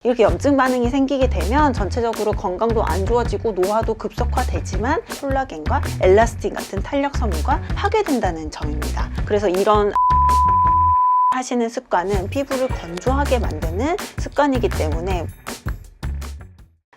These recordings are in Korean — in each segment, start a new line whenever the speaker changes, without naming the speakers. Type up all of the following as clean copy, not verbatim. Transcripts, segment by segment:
이렇게 염증 반응이 생기게 되면 전체적으로 건강도 안 좋아지고 노화도 급속화되지만 콜라겐과 엘라스틴 같은 탄력 섬유가 파괴된다는 점입니다. 그래서 이런 하시는 습관은 피부를 건조하게 만드는 습관이기 때문에.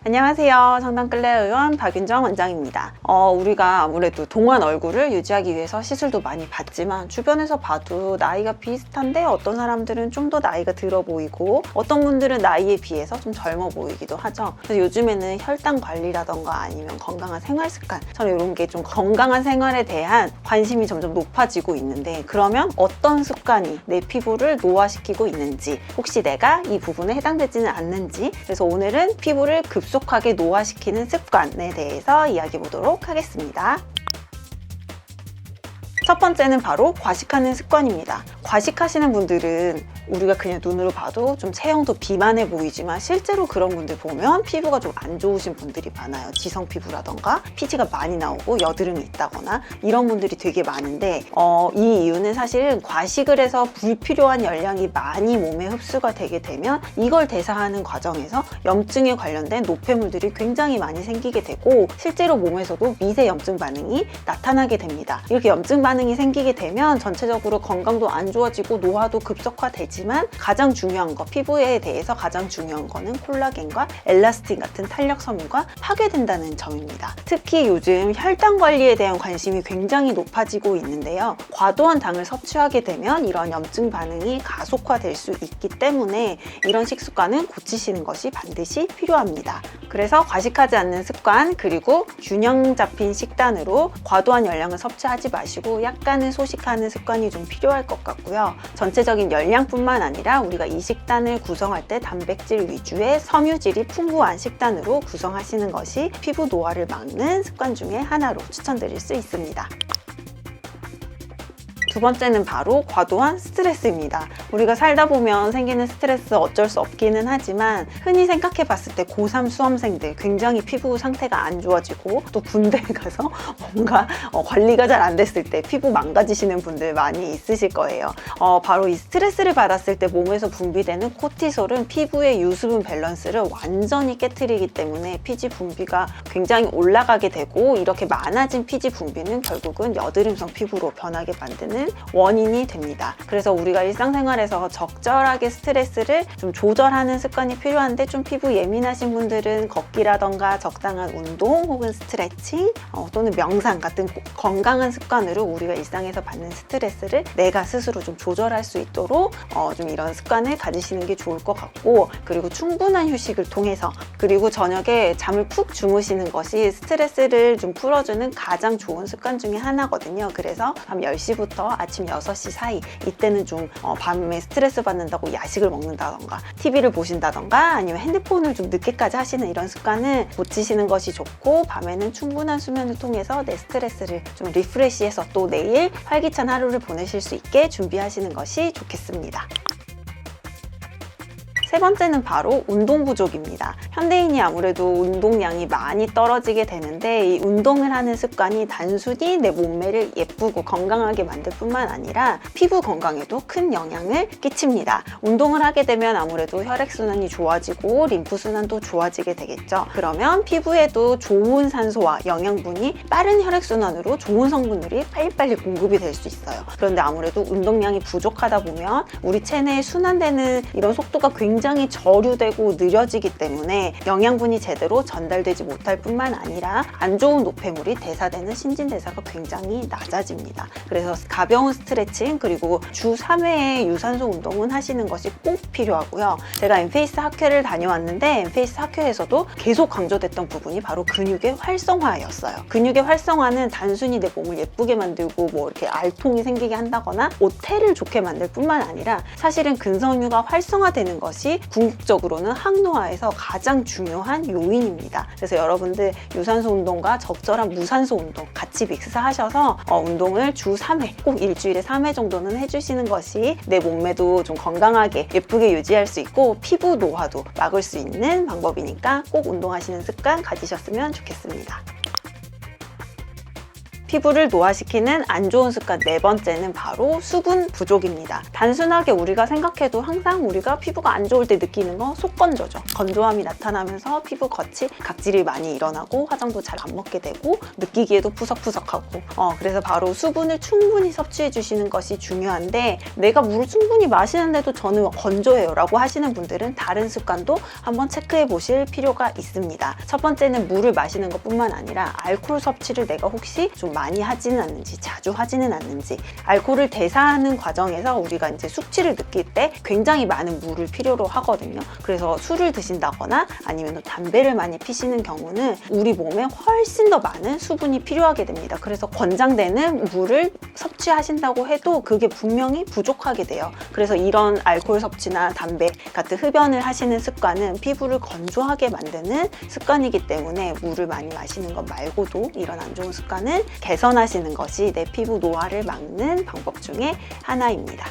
안녕하세요. 성남클레어 의원 박윤정 원장입니다. 우리가 아무래도 동안 얼굴을 유지하기 위해서 시술도 많이 받지만 주변에서 봐도 나이가 비슷한데 어떤 사람들은 좀 더 나이가 들어 보이고 어떤 분들은 나이에 비해서 좀 젊어 보이기도 하죠. 그래서 요즘에는 혈당 관리라던가 아니면 건강한 생활 습관, 저는 이런 게 좀 건강한 생활에 대한 관심이 점점 높아지고 있는데, 그러면 어떤 습관이 내 피부를 노화시키고 있는지, 혹시 내가 이 부분에 해당되지는 않는지, 그래서 오늘은 피부를 급속하게 노화시키는 습관에 대해서 이야기해 보도록 하겠습니다. 첫 번째는 바로 과식하는 습관입니다. 과식하시는 분들은 우리가 그냥 눈으로 봐도 좀 체형도 비만해 보이지만 실제로 그런 분들 보면 피부가 좀 안 좋으신 분들이 많아요. 지성 피부라던가 피지가 많이 나오고 여드름이 있다거나 이런 분들이 되게 많은데, 이 이유는 사실은 과식을 해서 불필요한 열량이 많이 몸에 흡수가 되게 되면 이걸 대사하는 과정에서 염증에 관련된 노폐물들이 굉장히 많이 생기게 되고, 실제로 몸에서도 미세 염증 반응이 나타나게 됩니다. 이렇게 염증 반응이 생기게 되면 전체적으로 건강도 안 좋아지고 노화도 급속화되지만 가장 중요한 거, 피부에 대해서 가장 중요한 거는 콜라겐과 엘라스틴 같은 탄력 섬유가 파괴된다는 점입니다. 특히 요즘 혈당 관리에 대한 관심이 굉장히 높아지고 있는데요. 과도한 당을 섭취하게 되면 이런 염증 반응이 가속화될 수 있기 때문에 이런 식습관은 고치시는 것이 반드시 필요합니다. 그래서 과식하지 않는 습관, 그리고 균형 잡힌 식단으로 과도한 열량을 섭취하지 마시고 약간은 소식하는 습관이 좀 필요할 것 같고요. 전체적인 열량뿐만 아니라 우리가 이 식단을 구성할 때 단백질 위주의 섬유질이 풍부한 식단으로 구성하시는 것이 피부 노화를 막는 습관 중에 하나로 추천드릴 수 있습니다. 두 번째는 바로 과도한 스트레스입니다. 우리가 살다 보면 생기는 스트레스 어쩔 수 없기는 하지만, 흔히 생각해 봤을 때 고3 수험생들 굉장히 피부 상태가 안 좋아지고 또 군대에 가서 뭔가 관리가 잘 안 됐을 때 피부 망가지시는 분들 많이 있으실 거예요. 바로 이 스트레스를 받았을 때 몸에서 분비되는 코티솔은 피부의 유수분 밸런스를 완전히 깨트리기 때문에 피지 분비가 굉장히 올라가게 되고, 이렇게 많아진 피지 분비는 결국은 여드름성 피부로 변하게 만드는 원인이 됩니다. 그래서 우리가 일상생활에서 적절하게 스트레스를 좀 조절하는 습관이 필요한데, 좀 피부 예민하신 분들은 걷기라던가 적당한 운동 혹은 스트레칭 또는 명상 같은 건강한 습관으로 우리가 일상에서 받는 스트레스를 내가 스스로 좀 조절할 수 있도록 좀 이런 습관을 가지시는 게 좋을 것 같고, 그리고 충분한 휴식을 통해서, 그리고 저녁에 잠을 푹 주무시는 것이 스트레스를 좀 풀어주는 가장 좋은 습관 중에 하나거든요. 그래서 밤 10시부터 아침 6시 사이, 이때는 좀 밤에 스트레스 받는다고 야식을 먹는다던가 TV를 보신다던가 아니면 핸드폰을 좀 늦게까지 하시는 이런 습관을 고치시는 것이 좋고, 밤에는 충분한 수면을 통해서 내 스트레스를 좀 리프레시해서 또 내일 활기찬 하루를 보내실 수 있게 준비하시는 것이 좋겠습니다. 세 번째는 바로 운동 부족입니다. 현대인이 아무래도 운동량이 많이 떨어지게 되는데, 이 운동을 하는 습관이 단순히 내 몸매를 예쁘고 건강하게 만들 뿐만 아니라 피부 건강에도 큰 영향을 끼칩니다. 운동을 하게 되면 아무래도 혈액순환이 좋아지고 림프순환도 좋아지게 되겠죠. 그러면 피부에도 좋은 산소와 영양분이 빠른 혈액순환으로 좋은 성분들이 빨리빨리 공급이 될 수 있어요. 그런데 아무래도 운동량이 부족하다 보면 우리 체내에 순환되는 이런 속도가 굉장히 저류되고 느려지기 때문에 영양분이 제대로 전달되지 못할 뿐만 아니라 안 좋은 노폐물이 대사되는 신진대사가 굉장히 낮아집니다. 그래서 가벼운 스트레칭, 그리고 주 3회의 유산소 운동은 하시는 것이 꼭 필요하고요. 제가 엠페이스 학회를 다녀왔는데, 엠페이스 학회에서도 계속 강조됐던 부분이 바로 근육의 활성화였어요. 근육의 활성화는 단순히 내 몸을 예쁘게 만들고 뭐 이렇게 알통이 생기게 한다거나 모태를 좋게 만들 뿐만 아니라, 사실은 근섬유가 활성화되는 것이 궁극적으로는 항노화에서 가장 중요한 요인입니다. 그래서 여러분들 유산소 운동과 적절한 무산소 운동 같이 믹스하셔서 운동을 주 3회, 꼭 일주일에 3회 정도는 해주시는 것이 내 몸매도 좀 건강하게 예쁘게 유지할 수 있고 피부 노화도 막을 수 있는 방법이니까 꼭 운동하시는 습관 가지셨으면 좋겠습니다. 피부를 노화시키는 안 좋은 습관 네 번째는 바로 수분 부족입니다. 단순하게 우리가 생각해도 항상 우리가 피부가 안 좋을 때 느끼는 건 속건조죠. 건조함이 나타나면서 피부 겉이 각질이 많이 일어나고 화장도 잘 안 먹게 되고 느끼기에도 푸석푸석하고 그래서 바로 수분을 충분히 섭취해 주시는 것이 중요한데 내가 물을 충분히 마시는데도 저는 건조해요 라고 하시는 분들은 다른 습관도 한번 체크해 보실 필요가 있습니다. 첫 번째는 물을 마시는 것뿐만 아니라 알코올 섭취를 내가 혹시 좀 많이 하지는 않는지 자주 하지는 않는지 알코올을 대사하는 과정에서 우리가 이제 숙취를 느낄 때 굉장히 많은 물을 필요로 하거든요. 그래서 술을 드신다거나 아니면 담배를 많이 피시는 경우는 우리 몸에 훨씬 더 많은 수분이 필요하게 됩니다. 그래서 권장되는 물을 섭취하신다고 해도 그게 분명히 부족하게 돼요. 그래서 이런 알코올 섭취나 담배 같은 흡연을 하시는 습관은 피부를 건조하게 만드는 습관이기 때문에 물을 많이 마시는 것 말고도 이런 안 좋은 습관을 개선하시는 것이 내 피부 노화를 막는 방법 중에 하나입니다.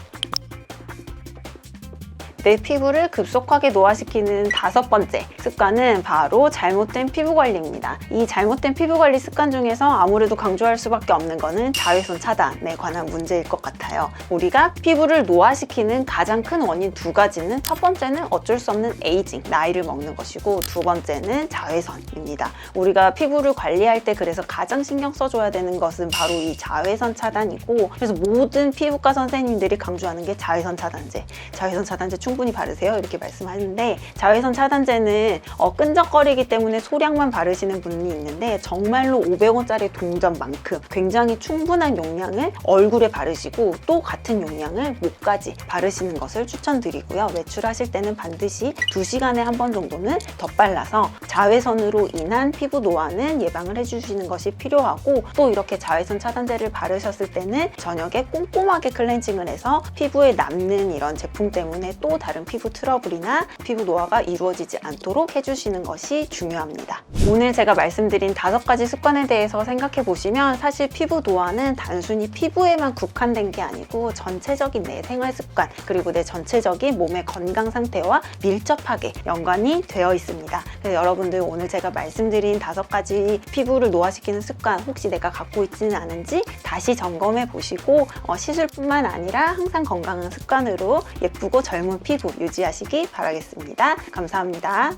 내 피부를 급속하게 노화시키는 다섯 번째 습관은 바로 잘못된 피부 관리입니다. 이 잘못된 피부 관리 습관 중에서 아무래도 강조할 수밖에 없는 거는 자외선 차단에 관한 문제일 것 같아요. 우리가 피부를 노화시키는 가장 큰 원인 두 가지는 첫 번째는 어쩔 수 없는 에이징, 나이를 먹는 것이고 두 번째는 자외선입니다. 우리가 피부를 관리할 때 그래서 가장 신경 써줘야 되는 것은 바로 이 자외선 차단이고 그래서 모든 피부과 선생님들이 강조하는 게 자외선 차단제, 자외선 차단제 충분히 바르세요 이렇게 말씀하는데 자외선 차단제는 끈적거리기 때문에 소량만 바르시는 분이 있는데 정말로 500원짜리 동전만큼 굉장히 충분한 용량을 얼굴에 바르시고 또 같은 용량을 목까지 바르시는 것을 추천드리고요. 외출하실 때는 반드시 2시간에 한 번 정도는 덧발라서 자외선으로 인한 피부 노화는 예방을 해주시는 것이 필요하고 또 이렇게 자외선 차단제를 바르셨을 때는 저녁에 꼼꼼하게 클렌징을 해서 피부에 남는 이런 제품 때문에 또 다른 피부 트러블이나 피부 노화가 이루어지지 않도록 해주시는 것이 중요합니다. 오늘 제가 말씀드린 5가지 습관에 대해서 생각해 보시면 사실 피부 노화는 단순히 피부에만 국한된 게 아니고 전체적인 내 생활 습관 그리고 내 전체적인 몸의 건강 상태와 밀접하게 연관이 되어 있습니다. 그래서 여러분들 오늘 제가 말씀드린 5가지 피부를 노화시키는 습관 혹시 내가 갖고 있지는 않은지 다시 점검해 보시고 시술뿐만 아니라 항상 건강한 습관으로 예쁘고 젊은 피부 유지하시기 바라겠습니다. 감사합니다.